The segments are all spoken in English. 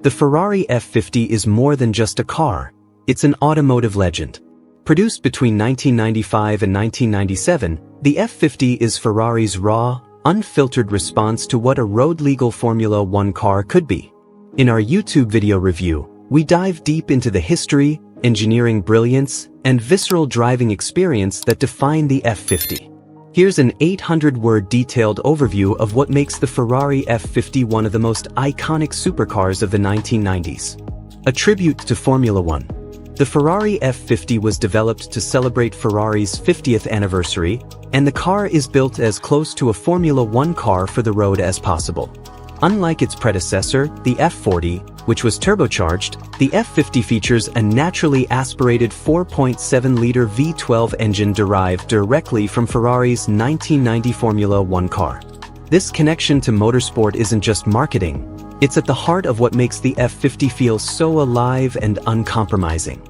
The Ferrari F50 is more than just a car, it's an automotive legend. Produced between 1995 and 1997, the F50 is Ferrari's raw, unfiltered response to what a road-legal Formula One car could be. In our YouTube video review, we dive deep into the history, engineering brilliance, and visceral driving experience that define the F50. Here's an 800-word detailed overview of what makes the Ferrari F50 one of the most iconic supercars of the 1990s. A tribute to Formula One. The Ferrari F50 was developed to celebrate Ferrari's 50th anniversary, and the car is built as close to a Formula One car for the road as possible. Unlike its predecessor, the F40, which was turbocharged, the F50 features a naturally aspirated 4.7-liter V12 engine derived directly from Ferrari's 1990 Formula One car. This connection to motorsport isn't just marketing, it's at the heart of what makes the F50 feel so alive and uncompromising.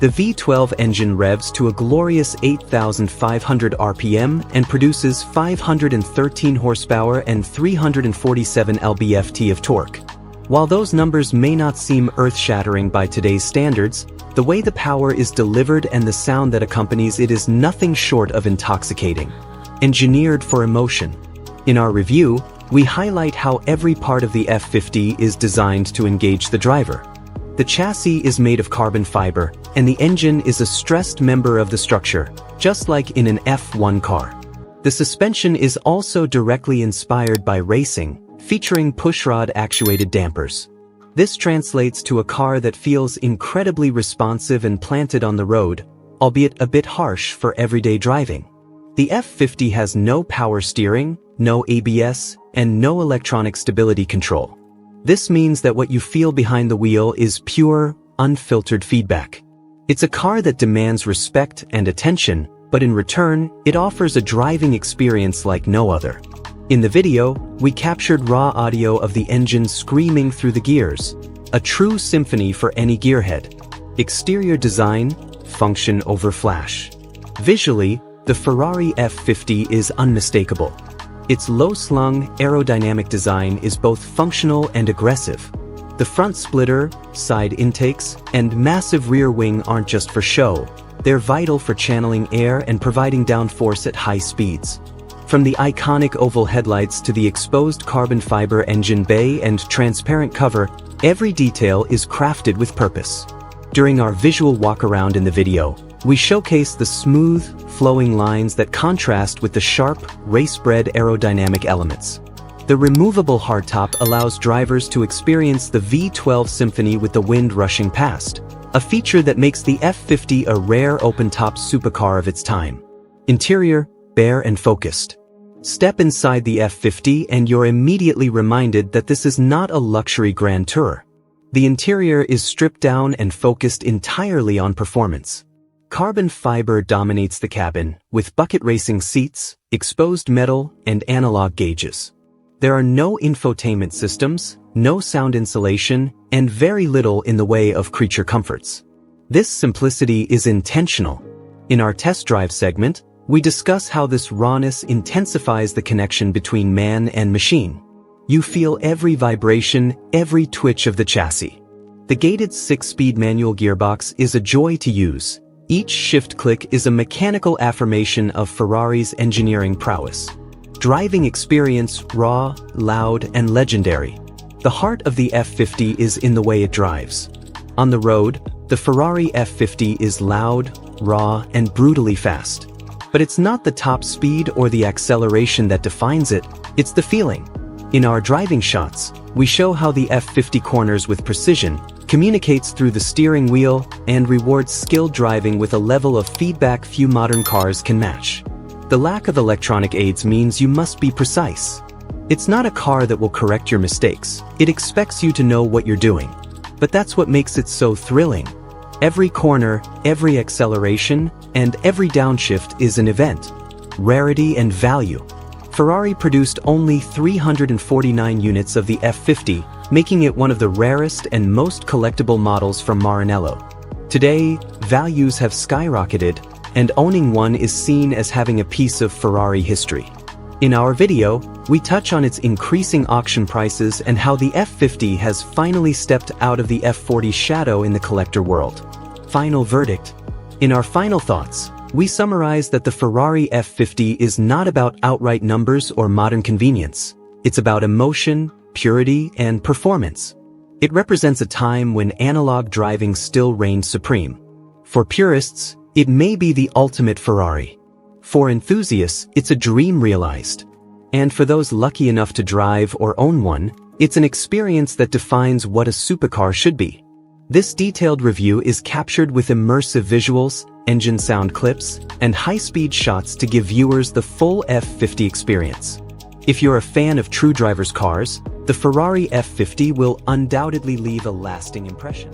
The V12 engine revs to a glorious 8,500 RPM and produces 513 horsepower and 347 lb-ft of torque. While those numbers may not seem earth-shattering by today's standards, the way the power is delivered and the sound that accompanies it is nothing short of intoxicating. Engineered for emotion. In our review, we highlight how every part of the F50 is designed to engage the driver. The chassis is made of carbon fiber, and the engine is a stressed member of the structure, just like in an F1 car. The suspension is also directly inspired by racing, featuring pushrod-actuated dampers. This translates to a car that feels incredibly responsive and planted on the road, albeit a bit harsh for everyday driving. The F50 has no power steering, no ABS, and no electronic stability control. This means that what you feel behind the wheel is pure, unfiltered feedback. It's a car that demands respect and attention, but in return, it offers a driving experience like no other. In the video, we captured raw audio of the engine screaming through the gears, a true symphony for any gearhead. Exterior design, function over flash. Visually, the Ferrari F50 is unmistakable. Its low-slung, aerodynamic design is both functional and aggressive. The front splitter, side intakes, and massive rear wing aren't just for show, they're vital for channeling air and providing downforce at high speeds. From the iconic oval headlights to the exposed carbon fiber engine bay and transparent cover, every detail is crafted with purpose. During our visual walk-around in the video, we showcase the smooth, flowing lines that contrast with the sharp, race-bred aerodynamic elements. The removable hardtop allows drivers to experience the V12 symphony with the wind rushing past, a feature that makes the F50 a rare open-top supercar of its time. Interior, bare and focused. Step inside the F50 and you're immediately reminded that this is not a luxury grand tour. The interior is stripped down and focused entirely on performance. Carbon fiber dominates the cabin, with bucket racing seats, exposed metal, and analog gauges. There are no infotainment systems, no sound insulation, and very little in the way of creature comforts. This simplicity is intentional. In our test drive segment, we discuss how this rawness intensifies the connection between man and machine. You feel every vibration, every twitch of the chassis. The gated 6-speed manual gearbox is a joy to use. Each shift click is a mechanical affirmation of Ferrari's engineering prowess. Driving experience raw, loud, and legendary. The heart of the F50 is in the way it drives. On the road, the Ferrari F50 is loud, raw, and brutally fast. But it's not the top speed or the acceleration that defines it, it's the feeling. In our driving shots, we show how the F50 corners with precision, communicates through the steering wheel, and rewards skilled driving with a level of feedback few modern cars can match. The lack of electronic aids means you must be precise. It's not a car that will correct your mistakes, it expects you to know what you're doing. But that's what makes it so thrilling. Every corner, every acceleration, and every downshift is an event. Rarity and value. Ferrari produced only 349 units of the F50, making it one of the rarest and most collectible models from Maranello. Today, values have skyrocketed, and owning one is seen as having a piece of Ferrari history. In our video, We touch on its increasing auction prices and how the F50 has finally stepped out of the F40's shadow in the collector world. Final verdict. In our final thoughts, we summarize that the Ferrari F50 is not about outright numbers or modern convenience. It's about emotion, purity, and performance. It represents a time when analog driving still reigned supreme. For purists, it may be the ultimate Ferrari. For enthusiasts, it's a dream realized. And for those lucky enough to drive or own one, it's an experience that defines what a supercar should be. This detailed review is captured with immersive visuals, engine sound clips, and high-speed shots to give viewers the full F50 experience. If you're a fan of true driver's cars, the Ferrari F50 will undoubtedly leave a lasting impression.